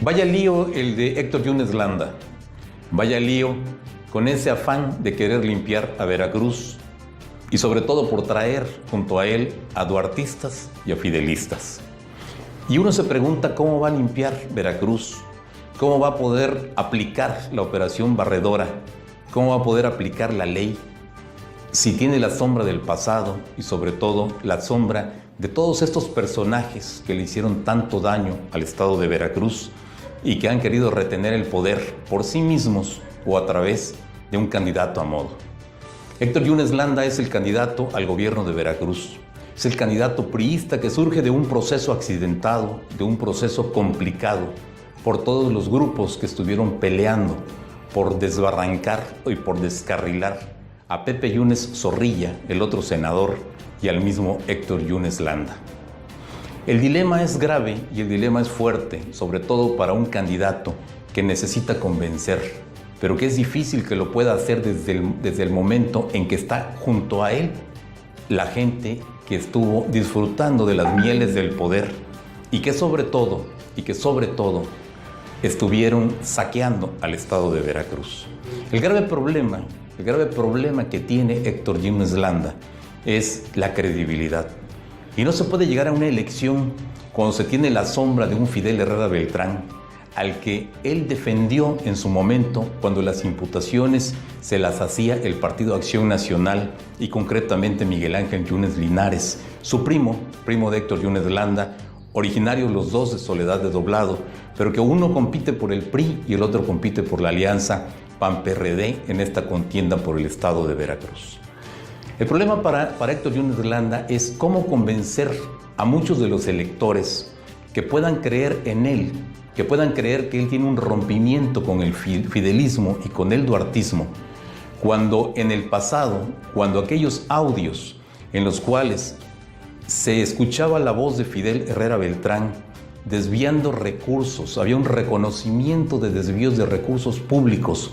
Vaya lío el de Héctor Yunes Landa. Vaya lío con ese afán de querer limpiar a Veracruz y sobre todo por traer junto a él a duartistas y a fidelistas. Y uno se pregunta cómo va a limpiar Veracruz, cómo va a poder aplicar la operación barredora, cómo va a poder aplicar la ley, si tiene la sombra del pasado y sobre todo la sombra de todos estos personajes que le hicieron tanto daño al estado de Veracruz y que han querido retener el poder por sí mismos o a través de un candidato a modo. Héctor Yunes Landa es el candidato al gobierno de Veracruz. Es el candidato priista que surge de un proceso accidentado, de un proceso complicado, por todos los grupos que estuvieron peleando por desbarrancar y por descarrilar a Pepe Yunes Zorrilla, el otro senador, y al mismo Héctor Yunes Landa. El dilema es grave y el dilema es fuerte, sobre todo para un candidato que necesita convencer, pero que es difícil que lo pueda hacer desde el momento en que está junto a él la gente que estuvo disfrutando de las mieles del poder y que sobre todo estuvieron saqueando al estado de Veracruz. El grave problema que tiene Héctor Yunes Landa es la credibilidad. Y no se puede llegar a una elección cuando se tiene la sombra de un Fidel Herrera Beltrán, al que él defendió en su momento cuando las imputaciones se las hacía el Partido Acción Nacional y concretamente Miguel Ángel Yunes Linares, su primo de Héctor Yunes Landa, originarios los dos de Soledad de Doblado, pero que uno compite por el PRI y el otro compite por la alianza PAN-PRD en esta contienda por el estado de Veracruz. El problema para Héctor Yunes Landa es cómo convencer a muchos de los electores que puedan creer en él, que puedan creer que él tiene un rompimiento con el fidelismo y con el duartismo, cuando en el pasado, cuando aquellos audios en los cuales se escuchaba la voz de Fidel Herrera Beltrán desviando recursos, había un reconocimiento de desvíos de recursos públicos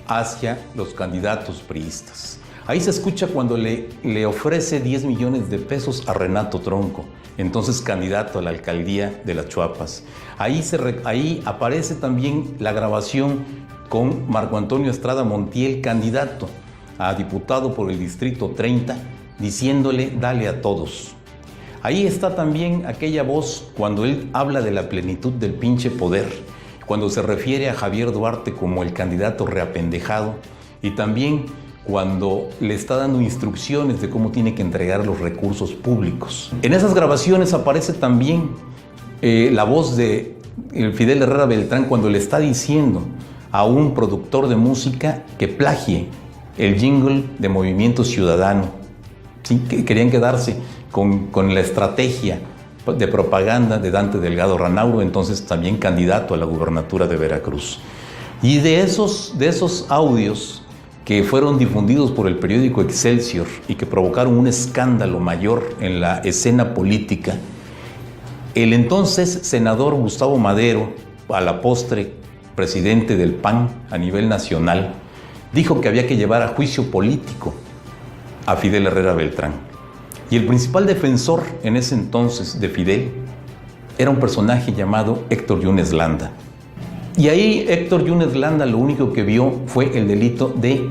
hacia los candidatos priistas. Ahí se escucha cuando le ofrece 10 millones de pesos a Renato Tronco, entonces candidato a la alcaldía de Las Chuapas. Ahí aparece también la grabación con Marco Antonio Estrada Montiel, candidato a diputado por el Distrito 30, diciéndole dale a todos. Ahí está también aquella voz cuando él habla de la plenitud del pinche poder, cuando se refiere a Javier Duarte como el candidato reapendejado y también cuando le está dando instrucciones de cómo tiene que entregar los recursos públicos. En esas grabaciones aparece también la voz de Fidel Herrera Beltrán cuando le está diciendo a un productor de música que plagie el jingle de Movimiento Ciudadano. ¿Sí? Que querían quedarse con la estrategia de propaganda de Dante Delgado Ranauro, entonces también candidato a la gubernatura de Veracruz. Y de esos audios que fueron difundidos por el periódico Excelsior y que provocaron un escándalo mayor en la escena política, el entonces senador Gustavo Madero, a la postre presidente del PAN a nivel nacional, dijo que había que llevar a juicio político a Fidel Herrera Beltrán. Y el principal defensor en ese entonces de Fidel era un personaje llamado Héctor Yunes Landa. Y ahí Héctor Yunes Landa lo único que vio fue el delito de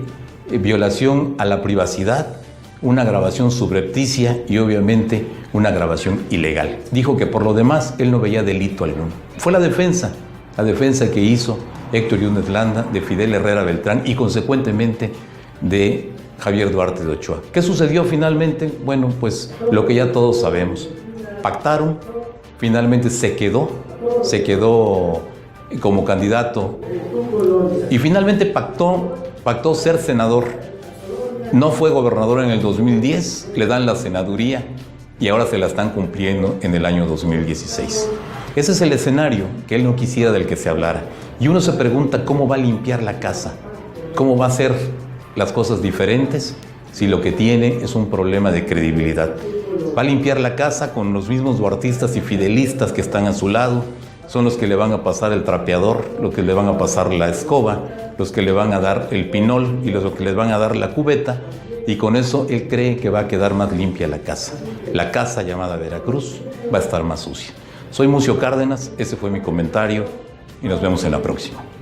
violación a la privacidad, una grabación subrepticia y obviamente una grabación ilegal. Dijo que por lo demás él no veía delito alguno. Fue la defensa que hizo Héctor Yunes Landa de Fidel Herrera Beltrán y consecuentemente de Javier Duarte de Ochoa. ¿Qué sucedió finalmente? Bueno, pues lo que ya todos sabemos. Pactaron, finalmente se quedó como candidato y finalmente pactó ser senador. No fue gobernador en el 2010, le dan la senaduría y ahora se la están cumpliendo en el año 2016. Ese es el escenario que él no quisiera del que se hablara. Y uno se pregunta cómo va a limpiar la casa, cómo va a hacer las cosas diferentes si lo que tiene es un problema de credibilidad. Va a limpiar la casa con los mismos duartistas y fidelistas que están a su lado, son los que le van a pasar el trapeador, los que le van a pasar la escoba, los que le van a dar el pinol y los que les van a dar la cubeta, y con eso él cree que va a quedar más limpia la casa. La casa llamada Veracruz va a estar más sucia. Soy Mucio Cárdenas, ese fue mi comentario y nos vemos en la próxima.